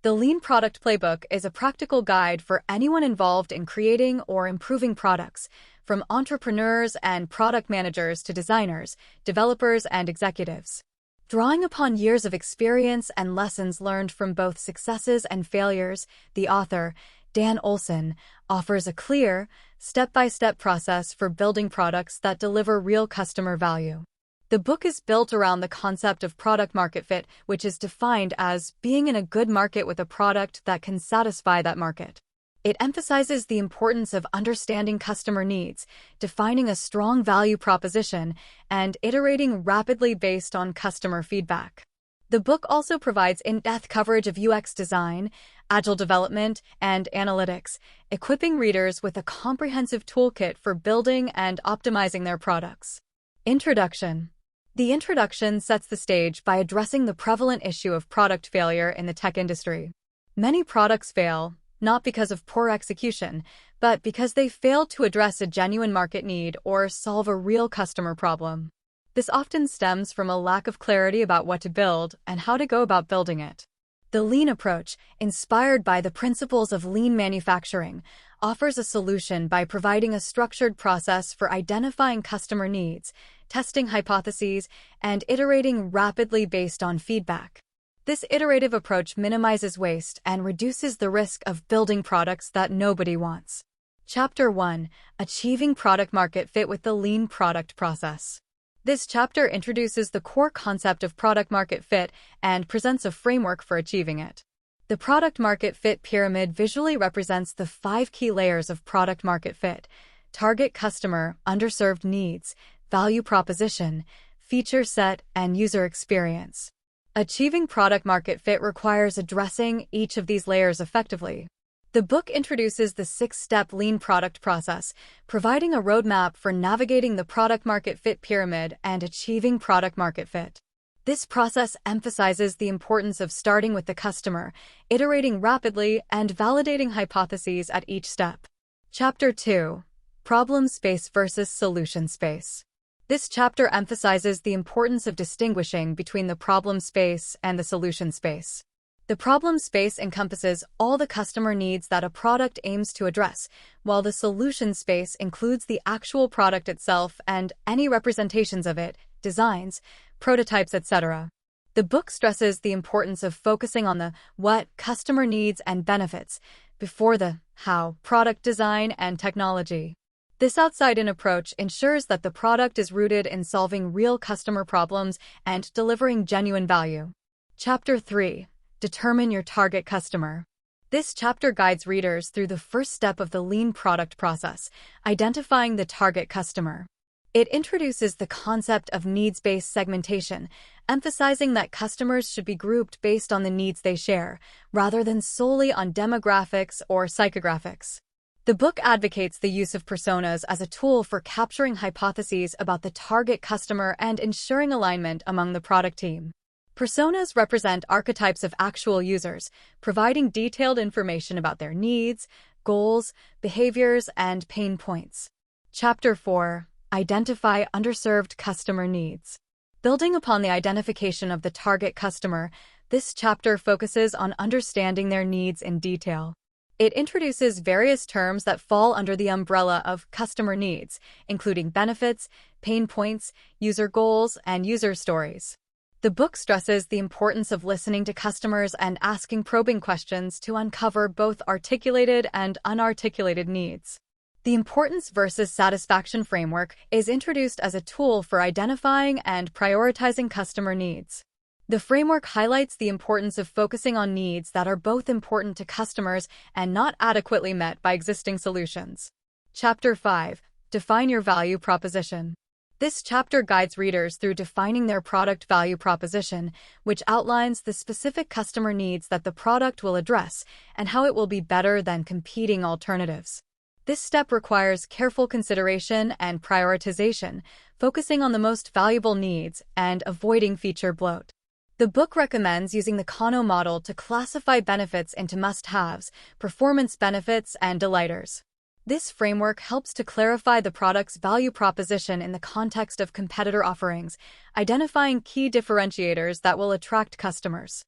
The Lean Product Playbook is a practical guide for anyone involved in creating or improving products, from entrepreneurs and product managers to designers, developers, and executives. Drawing upon years of experience and lessons learned from both successes and failures, the author, Dan Olsen, offers a clear, step-by-step process for building products that deliver real customer value. The book is built around the concept of product-market fit, which is defined as being in a good market with a product that can satisfy that market. It emphasizes the importance of understanding customer needs, defining a strong value proposition, and iterating rapidly based on customer feedback. The book also provides in-depth coverage of UX design, agile development, and analytics, equipping readers with a comprehensive toolkit for building and optimizing their products. Introduction. The introduction sets the stage by addressing the prevalent issue of product failure in the tech industry. Many products fail, not because of poor execution, but because they fail to address a genuine market need or solve a real customer problem. This often stems from a lack of clarity about what to build and how to go about building it. The Lean approach, inspired by the principles of lean manufacturing, offers a solution by providing a structured process for identifying customer needs, testing hypotheses, and iterating rapidly based on feedback. This iterative approach minimizes waste and reduces the risk of building products that nobody wants. Chapter 1: Achieving Product Market Fit with the Lean Product Process. This chapter introduces the core concept of product market fit and presents a framework for achieving it. The product market fit pyramid visually represents the 5 key layers of product market fit: target customer, underserved needs, value proposition, feature set, and user experience. Achieving product market fit requires addressing each of these layers effectively. The book introduces the 6-step lean product process, providing a roadmap for navigating the product market fit pyramid and achieving product market fit. This process emphasizes the importance of starting with the customer, iterating rapidly, and validating hypotheses at each step. Chapter 2: Problem Space versus Solution Space. This chapter emphasizes the importance of distinguishing between the problem space and the solution space. The problem space encompasses all the customer needs that a product aims to address, while the solution space includes the actual product itself and any representations of it, designs, prototypes, etc. The book stresses the importance of focusing on the what customer needs and benefits before the how product design and technology. This outside-in approach ensures that the product is rooted in solving real customer problems and delivering genuine value. Chapter 3: Determine your target customer. This chapter guides readers through the first step of the lean product process, identifying the target customer. It introduces the concept of needs-based segmentation, emphasizing that customers should be grouped based on the needs they share, rather than solely on demographics or psychographics. The book advocates the use of personas as a tool for capturing hypotheses about the target customer and ensuring alignment among the product team. Personas represent archetypes of actual users, providing detailed information about their needs, goals, behaviors, and pain points. Chapter 4: Identify underserved customer needs. Building upon the identification of the target customer, this chapter focuses on understanding their needs in detail. It introduces various terms that fall under the umbrella of customer needs, including benefits, pain points, user goals, and user stories. The book stresses the importance of listening to customers and asking probing questions to uncover both articulated and unarticulated needs. The importance versus satisfaction framework is introduced as a tool for identifying and prioritizing customer needs. The framework highlights the importance of focusing on needs that are both important to customers and not adequately met by existing solutions. Chapter 5: Define your value proposition. This chapter guides readers through defining their product value proposition, which outlines the specific customer needs that the product will address and how it will be better than competing alternatives. This step requires careful consideration and prioritization, focusing on the most valuable needs and avoiding feature bloat. The book recommends using the Kano model to classify benefits into must-haves, performance benefits, and delighters. This framework helps to clarify the product's value proposition in the context of competitor offerings, identifying key differentiators that will attract customers.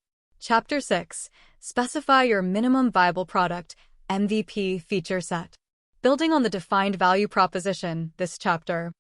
Chapter 6. Specify your minimum viable product, MVP feature set. Building on the defined value proposition, this chapter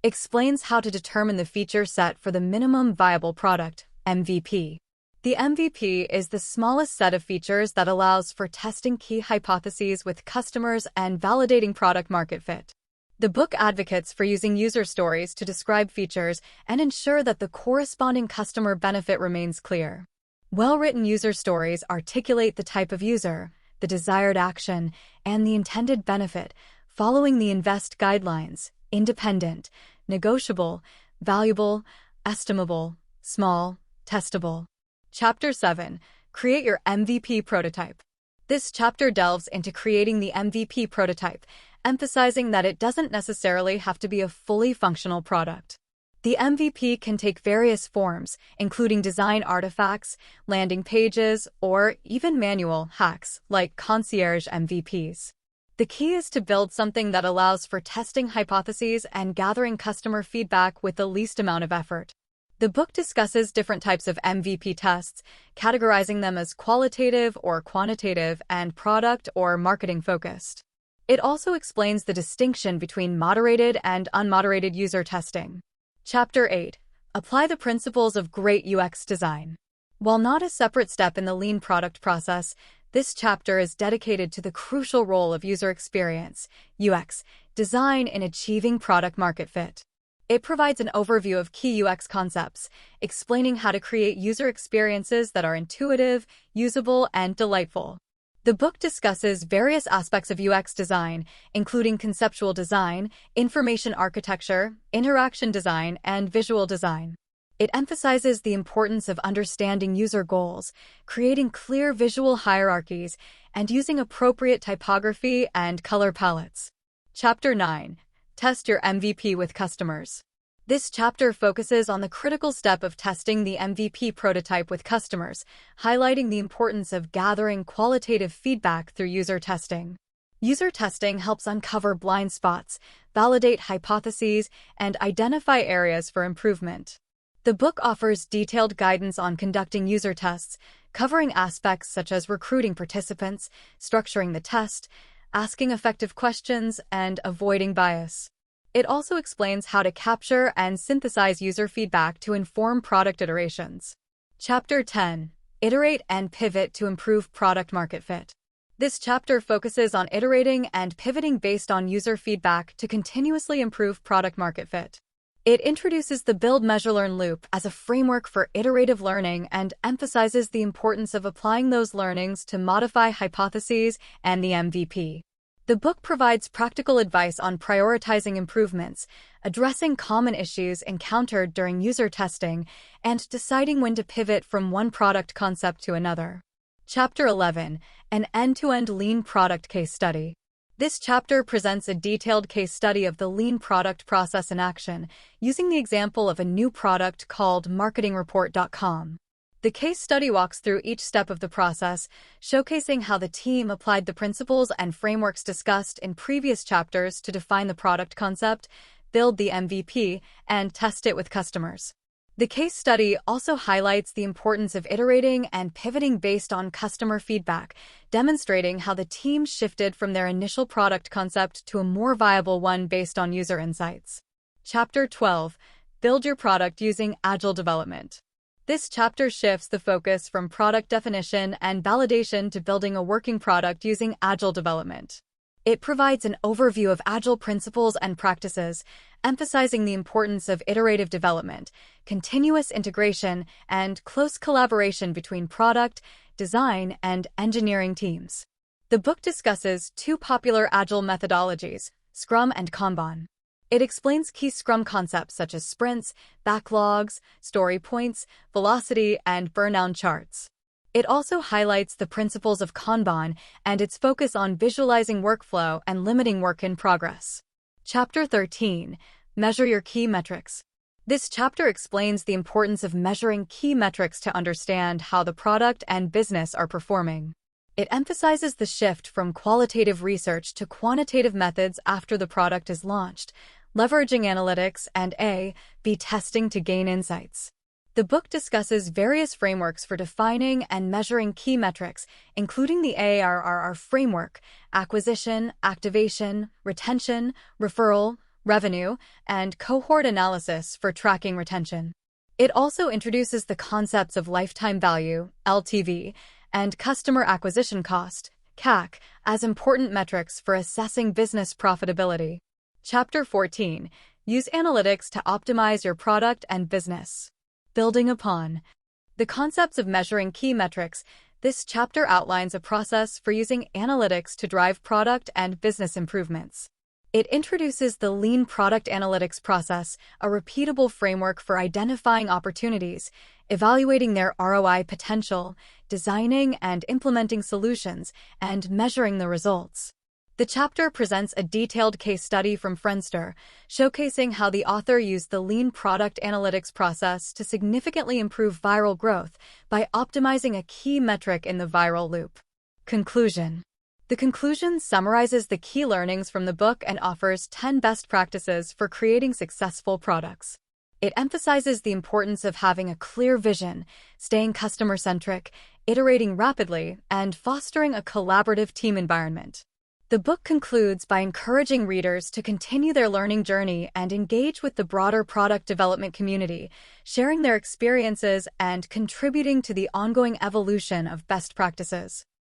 explains how to determine the feature set for the minimum viable product, MVP. The MVP is the smallest set of features that allows for testing key hypotheses with customers and validating product market fit. The book advocates for using user stories to describe features and ensure that the corresponding customer benefit remains clear. Well-written user stories articulate the type of user, the desired action, and the intended benefit, following the INVEST guidelines: independent, negotiable, valuable, estimable, small, testable. Chapter 7. Create your MVP prototype. This chapter delves into creating the MVP prototype, emphasizing that it doesn't necessarily have to be a fully functional product. The MVP can take various forms, including design artifacts, landing pages, or even manual hacks like concierge MVPs. The key is to build something that allows for testing hypotheses and gathering customer feedback with the least amount of effort. The book discusses different types of MVP tests, categorizing them as qualitative or quantitative and product or marketing focused. It also explains the distinction between moderated and unmoderated user testing. Chapter 8. Apply the principles of great UX design. While not a separate step in the Lean product process, this chapter is dedicated to the crucial role of user experience, UX, design in achieving product market fit. It provides an overview of key UX concepts, explaining how to create user experiences that are intuitive, usable, and delightful. The book discusses various aspects of UX design, including conceptual design, information architecture, interaction design, and visual design. It emphasizes the importance of understanding user goals, creating clear visual hierarchies, and using appropriate typography and color palettes. Chapter 9. Test your MVP with customers. This chapter focuses on the critical step of testing the MVP prototype with customers, highlighting the importance of gathering qualitative feedback through user testing. User testing helps uncover blind spots, validate hypotheses, and identify areas for improvement. The book offers detailed guidance on conducting user tests, covering aspects such as recruiting participants, structuring the test, asking effective questions, and avoiding bias. It also explains how to capture and synthesize user feedback to inform product iterations. Chapter 10. Iterate and pivot to improve product market fit. This chapter focuses on iterating and pivoting based on user feedback to continuously improve product market fit. It introduces the build, measure, learn loop as a framework for iterative learning and emphasizes the importance of applying those learnings to modify hypotheses and the MVP. The book provides practical advice on prioritizing improvements, addressing common issues encountered during user testing, and deciding when to pivot from one product concept to another. Chapter 11. An end-to-end Lean product case study. This chapter presents a detailed case study of the Lean product process in action, using the example of a new product called marketingreport.com. The case study walks through each step of the process, showcasing how the team applied the principles and frameworks discussed in previous chapters to define the product concept, build the MVP, and test it with customers. The case study also highlights the importance of iterating and pivoting based on customer feedback, demonstrating how the team shifted from their initial product concept to a more viable one based on user insights. Chapter 12. Build your product using Agile development. This chapter shifts the focus from product definition and validation to building a working product using Agile development. It provides an overview of Agile principles and practices, emphasizing the importance of iterative development, continuous integration, and close collaboration between product, design, and engineering teams. The book discusses two popular Agile methodologies, Scrum and Kanban. It explains key Scrum concepts such as sprints, backlogs, story points, velocity, and burn-down charts. It also highlights the principles of Kanban and its focus on visualizing workflow and limiting work in progress. Chapter 13. Measure your key metrics. This chapter explains the importance of measuring key metrics to understand how the product and business are performing. It emphasizes the shift from qualitative research to quantitative methods after the product is launched, leveraging analytics and A/B testing to gain insights. The book discusses various frameworks for defining and measuring key metrics, including the AARR framework: acquisition, activation, retention, referral, revenue, and cohort analysis for tracking retention. It also introduces the concepts of lifetime value, LTV, and customer acquisition cost, CAC, as important metrics for assessing business profitability. Chapter 14. Use analytics to optimize your product and business. Building upon the concepts of measuring key metrics, this chapter outlines a process for using analytics to drive product and business improvements. It introduces the Lean Product Analytics process, a repeatable framework for identifying opportunities, evaluating their ROI potential, designing and implementing solutions, and measuring the results. The chapter presents a detailed case study from Friendster, showcasing how the author used the Lean Product Analytics process to significantly improve viral growth by optimizing a key metric in the viral loop. Conclusion. The conclusion summarizes the key learnings from the book and offers 10 best practices for creating successful products. It emphasizes the importance of having a clear vision, staying customer-centric, iterating rapidly, and fostering a collaborative team environment. The book concludes by encouraging readers to continue their learning journey and engage with the broader product development community, sharing their experiences and contributing to the ongoing evolution of best practices.